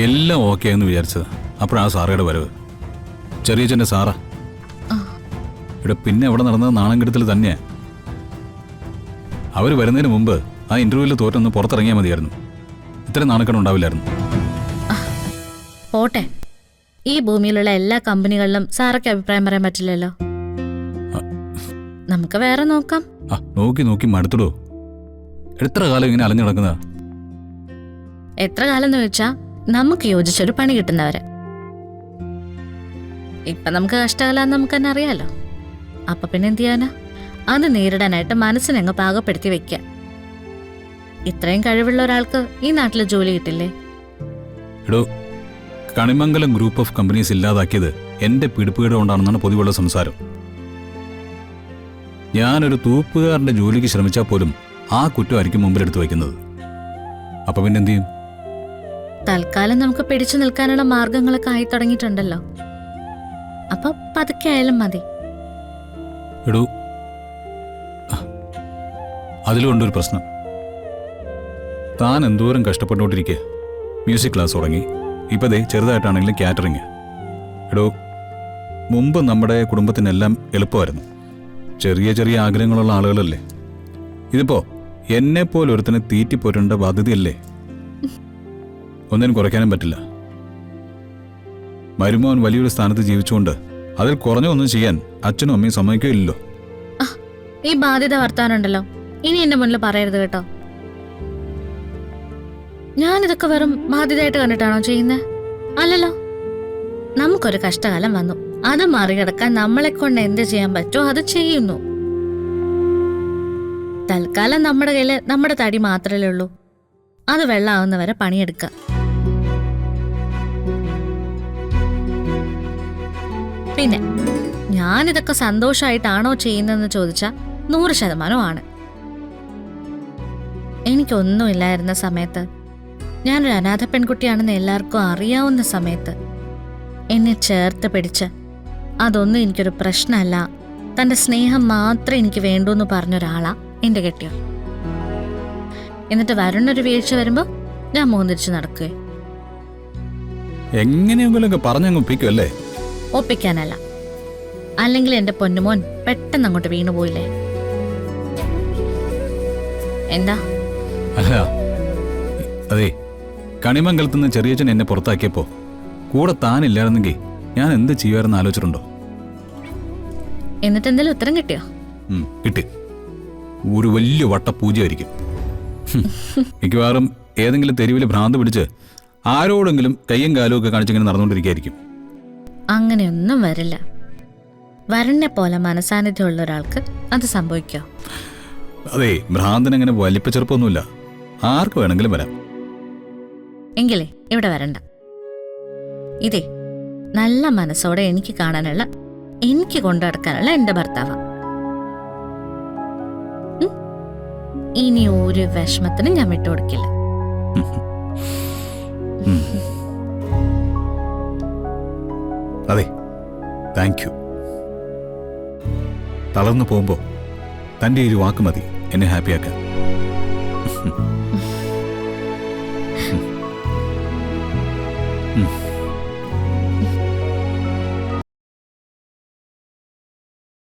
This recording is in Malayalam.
എല്ലാം ഓക്കെ എന്ന് വിചാരിച്ചത്. അപ്പോഴാണ് സാറയുടെ വരവ്. ചെറിയച്ഛൻ്റെ സാറാ. ഇവിടെ പിന്നെ അവിടെ നടന്നത് നാണം കെടുത്തൽ തന്നെയാ. അവർ വരുന്നതിന് മുമ്പ് ആ ഇന്റർവ്യൂവിൽ തോറ്റൊന്ന് പുറത്തിറങ്ങിയാൽ മതിയായിരുന്നു. ഇത്രയും നാണക്കേട് ഉണ്ടാവില്ലായിരുന്നു. പോട്ടെ, ഈ ഭൂമിയിലുള്ള എല്ലാ കമ്പനികളിലും സാറൊക്കെ അഭിപ്രായം പറയാൻ പറ്റില്ലല്ലോ. നമുക്ക് വേറെ നോക്കാം. നോക്കി നോക്കി മടുത്തിടോ. എത്ര കാലം ഇങ്ങനെ അലഞ്ഞു നടക്കുന്ന? എത്ര കാലം എന്ന് വെച്ചാ നമുക്ക് യോജിച്ചൊരു പണി കിട്ടുന്നവരെ. ഇപ്പൊ നമുക്ക് കഷ്ടകാലം നമുക്ക് തന്നെ അറിയാലോ. അപ്പൊ പിന്നെ എന്ത് ചെയ്യാനാ? അത് നേരിടാനായിട്ട് മനസ്സിനങ്ങ് പാകപ്പെടുത്തി വെക്കുക. ഇത്രയും കഴിവുള്ള ഒരാൾക്ക് ഈ നാട്ടിൽ ജോലി കിട്ടില്ലേ? എടോ, കണിമംഗലം ഗ്രൂപ്പ് ഓഫ് കമ്പനീസ് ഇല്ലാതാക്കിയത് എന്റെ പിടിപ്പുകേട് കൊണ്ടാണെന്നാണ് പൊതുവെയുള്ള സംസാരം. ഞാനൊരു തൂപ്പുകാരന്റെ ജോലിക്ക് ശ്രമിച്ചാൽ പോലും ആ കുറ്റമായിരിക്കും മുമ്പിലെടുത്ത് വയ്ക്കുന്നത്. അപ്പൊ പിന്നെ എന്ത് ചെയ്യും? തൽക്കാലം നമുക്ക് പിടിച്ചു നിൽക്കാനുള്ള മാർഗങ്ങളൊക്കെ ആയി തുടങ്ങിയിട്ടുണ്ടല്ലോ. അപ്പൊ പതുക്കെ ആയാലും മതി. എടോ, അതിലുണ്ടൊരു പ്രശ്നം. താൻ എന്തോരം കഷ്ടപ്പെട്ടുകൊണ്ടിരിക്കുക. മ്യൂസിക് ക്ലാസ് തുടങ്ങി, ഇപ്പൊ ദേ ചെറുതായിട്ടാണെങ്കിലും കാറ്ററിങ്. എടോ, മുമ്പ് നമ്മുടെ കുടുംബത്തിനെല്ലാം എളുപ്പമായിരുന്നു. ചെറിയ ചെറിയ ആഗ്രഹങ്ങളുള്ള ആളുകളല്ലേ. ഇതിപ്പോ എന്നെപ്പോലെ ഒരുത്തനെ തീറ്റിപ്പോറ്റേണ്ട ബാധ്യതയല്ലേ. ഒന്നിനും കുറയ്ക്കാനും പറ്റില്ല. മരുമോൻ വലിയൊരു സ്ഥാനത്ത് ജീവിച്ചുകൊണ്ട് അതിൽ കുറഞ്ഞൊന്നും ചെയ്യാൻ അച്ഛനും അമ്മയും സമ്മതിക്കുകയില്ലല്ലോ. ഈ ബാധ്യത വർത്താനുണ്ടല്ലോ, ഇനി എന്റെ മുന്നിൽ പറയരുത് കേട്ടോ. ഞാനിതൊക്കെ വെറും ബാധ്യതയായിട്ട് കണ്ടിട്ടാണോ ചെയ്യുന്നത്? അല്ലല്ലോ. നമുക്കൊരു കഷ്ടകാലം വന്നു, അത് മറികടക്കാൻ നമ്മളെ കൊണ്ട് എന്ത് ചെയ്യാൻ പറ്റുമോ അത് ചെയ്യുന്നു. തൽക്കാലം നമ്മുടെ കയ്യില് നമ്മുടെ തടി മാത്രമേ ഉള്ളൂ. അത് വെള്ളമാവുന്നവരെ പണിയെടുക്കുക. പിന്നെ ഞാനിതൊക്കെ സന്തോഷമായിട്ടാണോ ചെയ്യുന്നതെന്ന് ചോദിച്ചാൽ 100% ആണ്. എനിക്കൊന്നുമില്ലായിരുന്ന സമയത്ത്, ഞാനൊരു അനാഥ പെൺകുട്ടിയാണെന്ന് എല്ലാവർക്കും അറിയാവുന്ന സമയത്ത് എന്നെ ചേർത്ത് പിടിച്ച് അതൊന്നും എനിക്കൊരു പ്രശ്നമല്ല, തൻ്റെ സ്നേഹം മാത്രമേ എനിക്ക് വേണ്ടൂ എന്ന് പറഞ്ഞൊരാളാ എൻ്റെ കെട്ടിയോ. എന്നിട്ട് വരുണൊരു വീഴ്ച വരുമ്പോ ഞാൻ മോന്തിരിച്ച് നടക്കുക. എങ്ങനെയെങ്കിലും പറഞ്ഞങ്ങ് ഒപ്പിക്കുമല്ലേ? ഒപ്പിക്കാനല്ല, അല്ലെങ്കിൽ എന്റെ പൊന്നുമോൻ പെട്ടെന്ന് അങ്ങോട്ട് വീണുപോയില്ലേ. എന്താ? അതെ, കണിമംഗലത്തുനിന്ന് ചെറിയച്ഛൻ എന്നെ പുറത്താക്കിയപ്പോ കൂടെ താനില്ലായിരുന്നെങ്കിൽ ഞാൻ എന്ത് ചെയ്യുമായിരുന്നു ആലോചിച്ചിട്ടുണ്ടോ? എന്നിട്ട് എന്തെങ്കിലും ഉത്തരം കിട്ടിയോ? കിട്ടി. ഒരു വലിയ വട്ടപൂജയായിരിക്കും. മിക്കവാറും ഏതെങ്കിലും തെരുവിൽ ഭ്രാന്ത് പിടിച്ച് ആരോടെങ്കിലും കയ്യും കാലും ഒക്കെ കാണിച്ചിങ്ങനെ നടന്നുകൊണ്ടിരിക്കുകയായിരിക്കും. അങ്ങനെയൊന്നും വരില്ല. വരനെ പോലെ മനസാന്നിധ്യമുള്ള ഒരാൾക്ക് അത് സംഭവിക്കോ? അതെ, ഭ്രാന്തിനങ്ങനെ വലിപ്പ ചെറുപ്പമൊന്നുമില്ല. ആർക്ക് വേണമെങ്കിലും വരാം. എങ്കിലേ ഇവിടെ വരണ്ട. ഇതേ നല്ല മനസ്സോടെ എനിക്ക് കാണാനുള്ള, എനിക്ക് കൊണ്ടുനടക്കാനുള്ള എന്റെ ഭർത്താവാ. ഇനി ഒരു വിഷമത്തിനും ഞാൻ വിട്ടുകൊടുക്കില്ല. അതെ, താങ്ക് യു. തളർന്നു പോകുമ്പോ തന്റെ ഒരു വാക്ക് മതി എന്നെ ഹാപ്പിയാക്കാൻ.